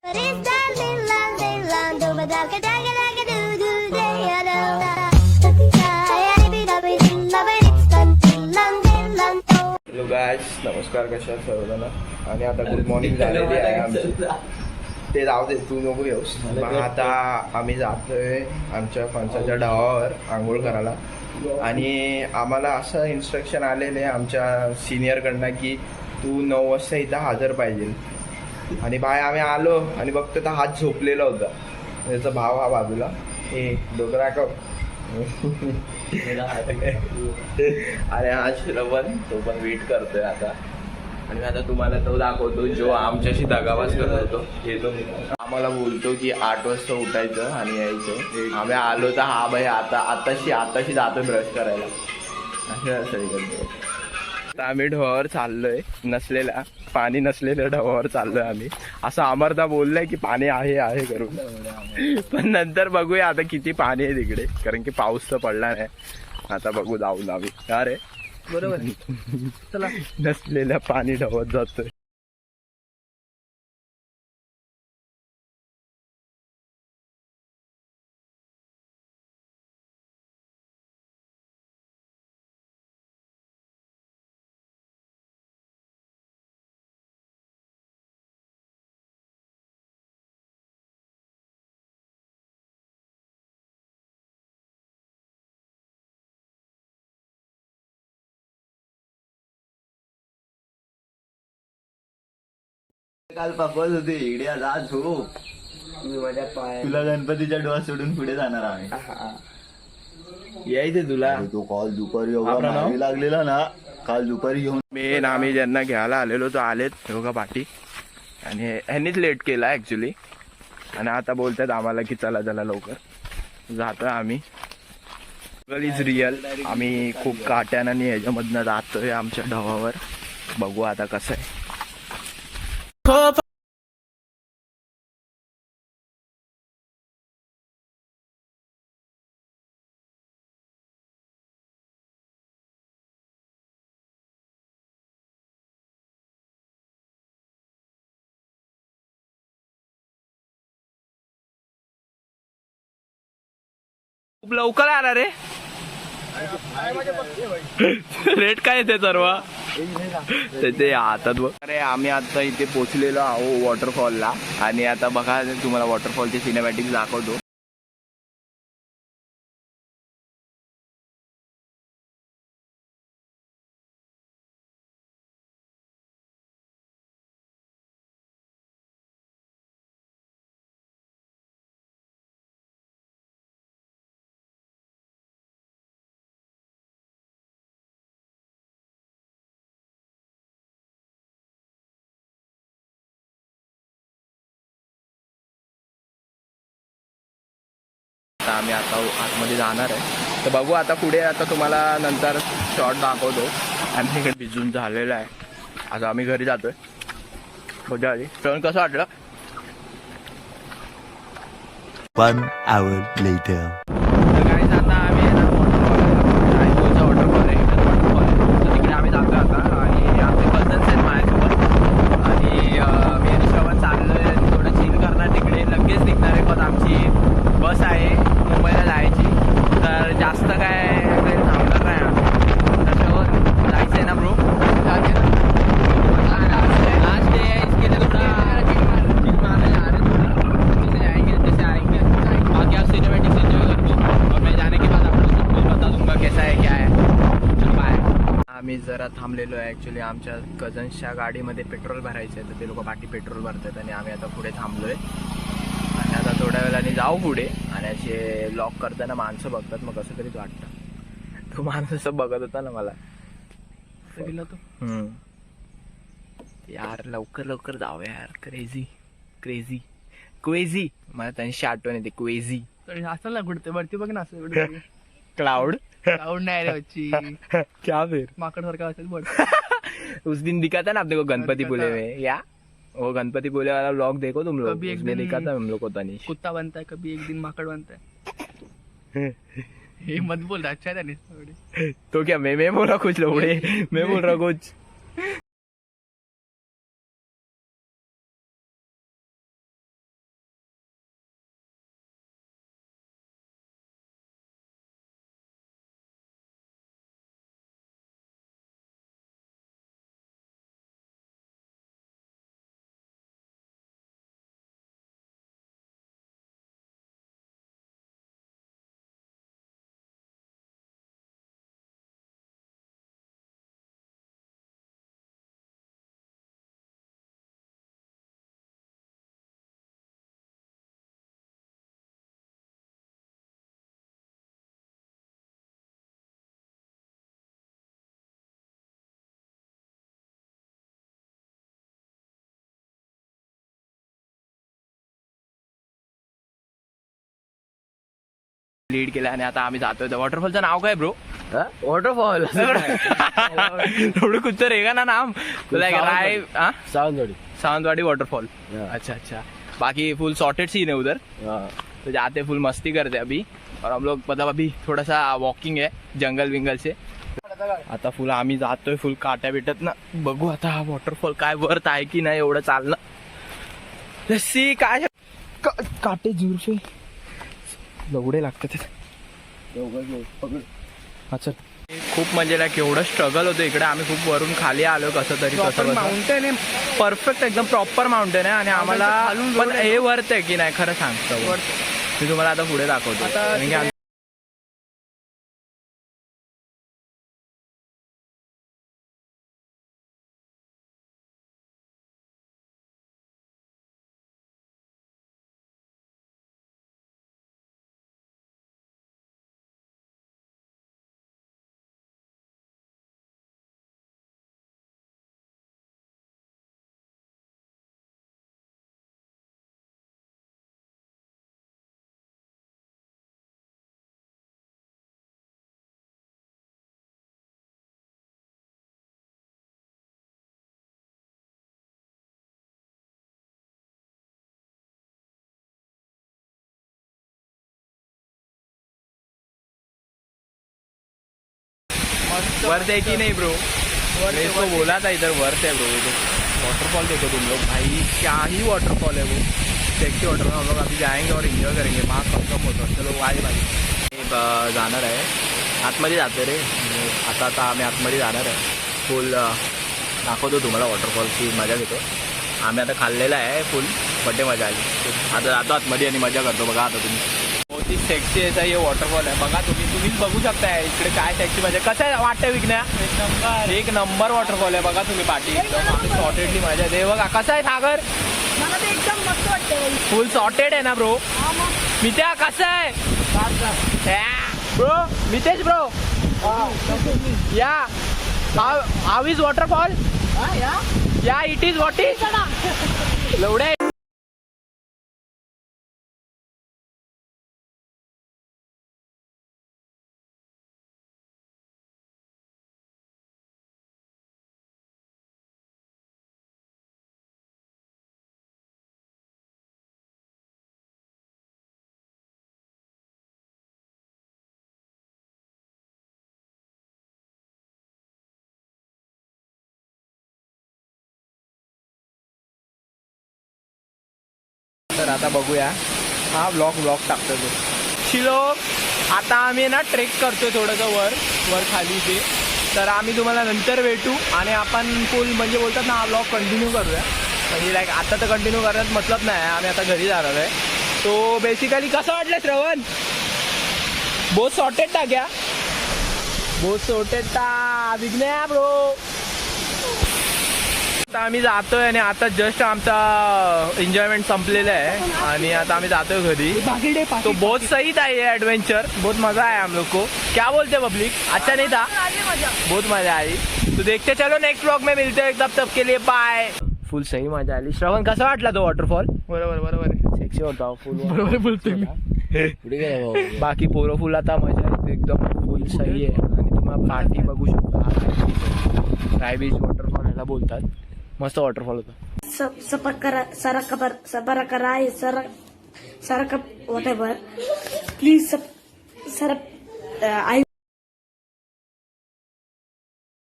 Hello guys, नमस्कार. कशा सर्वजण. आणि आता गुड मॉर्निंग झालेली आहे आमची. ते जाऊ दे, तू नको येऊस. आता आम्ही जातोय आमच्या फणसाच्या ढाबावर आंघोळ करायला. आणि आम्हाला असं इन्स्ट्रक्शन आलेले आमच्या सिनियरकडनं की तू 9 वाजता इथं हजर पाहिजे. आणि बाय आम्ही आलो आणि बघतो तर हात झोपलेला होता. त्याचा भाव हा बाजूला. हे डोकरा का अरे हा श्रवण, तो पण वेट करतोय आता. आणि आता तुम्हाला तो दाखवतो जो आमच्याशी दगावाज करत होतो. येतो आम्हाला बोलतो की 8 वाजता उठायचं आणि यायचं. आम्ही आलो तर हा भाई आताशी जातो ब्रश करायला. असं करतो. आता आम्ही ढवावर चाललोय, नसलेल्या पाणी नसलेल्या ढवावर चाललोय आम्ही. असं अमरदा बोललंय की पाणी आहे करून. पण नंतर बघूया आता किती पाणी आहे तिकडे, कारण की पाऊस तर पडला नाही. आता बघू जाऊन आम्ही. अरे बरोबर चला, नसलेल्या पाणी ढवत जातोय. काल पप्पाच होते इकडे आज झोप. तुला गणपतीच्या डोळा सोडून पुढे जाणार आम्ही. यायचं तुला. तो काल दुपारी एवढा मागे लागलेला ना, काल दुपारी घेऊन मेन आम्ही ज्यांना घ्यायला आलेलो तो आलेत योगा पाठी. आणि ह्यांनीच लेट केला ऍक्च्युली. आणि आता बोलतात आम्हाला की चला लवकर जातोय आम्ही. Is real. आम्ही खूप काट्यानं आणि ह्याच्यामधनं जातोय आमच्या ढवावर. बघू आता कसं आहे. खूप लवकर आला रे. रेट काय येते सर्व ते हातात बघ. अरे आम्ही आता इथे पोचलेलो आहो वॉटरफॉलला. आणि आता बघा तुम्हाला वॉटरफॉलचे सिनेमॅटिक्स दाखवतो. आम्ही आता आतमध्ये जाणार आहे, तर बघू आता पुढे. आता तुम्हाला नंतर शॉर्ट दाखवतो. आम्ही इकडे भिजून झालेलं आहे. आता आम्ही घरी जातोय. मजा आली. जेवण कसं वाटलं? 1 hour later. तर काही आता आम्ही वॉटरफॉल आहे. तर तिकडे आम्ही जातोय आता. आणि आमचे कझन्स आहेत माझ्यासोबत. आणि मी आणि श्रवण चाललोय थोडं चिल करणार तिकडे. लगेच निघणार आहे. पण आमची बस आहे मुंबईला जायची. तर जास्त काय थांबणार नाही आम्ही. त्याच्यावर जायचं आहे ना ब्रो. लास्ट डे है इसके लिए थोड़ा मारने जा रहे हैं. जैसे आएंगे जैसे आएंगे बाकी आप सिनेमैटिक्स एंजॉय कर दो. और मैं जाने के बाद आपको सब कुछ बता दूंगा कैसा है क्या है. चलो बाय. आम्ही जरा थांबलेलो आहे ॲक्च्युली. आमच्या कझन्सच्या गाडीमध्ये पेट्रोल भरायचं आहे, तर ते लोक पाठी पेट्रोल भरतात. आणि आम्ही आता पुढे थांबलोय. आणि आता थोड्या वेळाने जाऊ पुढे. आणि असे लॉक करताना माणसं बघतात, मग कसं तरीच वाटतं. तो माणूस असं बघत होता ना मला. गेला तो. यार लवकर जाऊया यार. क्रेझी मला त्यांची आठवण येते. क्वेझी असं ना कुठते वरती बघ ना, असं क्लाउड नाही रे बच्ची. क्या फिर माकड सारखा असेल बघ. उस दिन दिखा था ना अपने को गणपतीपुले में. या वो गणपतीपुले वाला व्लॉग देखो तुम लोग. उसमें दिखा था हम लोग को तनिष. कुत्ता बनता है कभी एक दिन माकड़ बनता है. हे मत बोल. अच्छा है तो क्या मैं बोल रहा कुछ लोग. मैं बोल रहा कुछ. लीड केलं आणि आता आम्ही जातोय. वॉटरफॉलचं नाव काय ब्रो? वॉटरफॉल थोडं कुछ रहेगा ना नाम. राय सावंतवाडी. सावंतवाड़ी वाटरफॉल. अच्छा अच्छा. बाकी फुल सॉर्टेड सीन है उधर. तो जाते फुल मस्ती करते अभी. और हम लोग मतलब अभी थोड़ा सा वॉकिंग है जंगल विंगल से. आता फुल आम्ही जातोय फुल काट्या भेटत ना. बघू आता हा वॉटरफॉल काय वर्थ आहे की नाही एवढं चालणं. सी काय काटे जुरफे लवडे लागतात. अच्छा. खूप म्हणजे ना केवढं स्ट्रगल होतं इकडे. आम्ही खूप वरून खाली आलो कसं तरी. कसं माउंटेन आहे परफेक्ट एकदम प्रॉपर माउंटेन आहे. आणि आम्हाला पण हे वर्थ आहे की नाही खरं सांगतो मी तुम्हाला आता पुढे दाखवतो. वर्थ है कि नहीं ब्रो? मैं इसको बोला था इधर वर्थ है ब्रो. वाटरफॉल देखो तुम लोग भाई क्या ही वाटरफॉल है वो. Sexy waterfall. हम लोग अभी जाएंगे और एंजॉय करेंगे. वहाँ कम होतो. चलो वाय भाई जाणार आहे आतमध्ये जाते रे. आता आम्ही आतमध्ये जाणार आहे. फुल दाखवतो तुम्हाला वॉटरफॉलची मजा घेतो. आम्ही आता खाल्लेला आहे फुल बड्डे मजा आली. आता जातो आतमध्ये आणि मजा करतो. बघा आता तुम्ही बहुत ही सेक्सी याचा हे वॉटरफॉल आहे. बघा तुम्हीच बघू शकताय इकडे काय सेक्सी मजा. कसं आहे वाटतं विकण्या? एक नंबर वॉटरफॉल आहे. बघा तुम्ही पाठी एकदम सॉर्टेडली मजा दे. बघा कसं आहे सागर? मला ते एकदम मस्त वाटतंय. फुल सॉर्टेड आहे ना ब्रो? मित्या कसं आहे ब्रो? मितेश ब्रो या हाव इज वॉटरफॉल? या इट इज वॉट इज लवडे. तर आता बघूया हा ब्लॉग टाकतो तो. शिलोक आता आम्ही ना ट्रेक करतोय थोडंसं वर खाली ते. तर आम्ही तुम्हाला नंतर भेटू आणि आपण फुल म्हणजे बोलतात ना हा ब्लॉग कंटिन्यू करूया. म्हणजे लाईक आता तर कंटिन्यू करण्यात मतलब नाही. आम्ही आता घरी जाणार आहे. तो बेसिकली कसं वाटलं श्रवण? बहुत सॉर्टेड था क्या? बहुत सॉर्टेड था विघ्न्या ब्रो. आता आम्ही जातोय आणि आता जस्ट आमचा एन्जॉयमेंट संपलेला आहे आणि आता आम्ही जातोय घरी. तो बहुत सही था ये एडवेंचर. बहुत मजा आया हम लोग को. क्या बोलते पब्लिक? अच्छा नहीं था? बहुत मजा आई. तो देखते चलो नेक्स्ट ब्लॉग में मिलते हैं. तब के लिए बाय. फुल सही मजा आली. श्रवण कसा वाटला तो वॉटरफॉल? बरोबर सेक्सी होता फुल. बरोबर बोलतोय मी. बाकी पोरं फुल आता मजा येते एकदम फुल सही आहे. आणि तुम्हाला पार्टी बघू शकता. राय बीच वॉटरफॉल याला बोलतात. मस्त वॉटरफॉल होता. सबर कराय sir whatever please sir I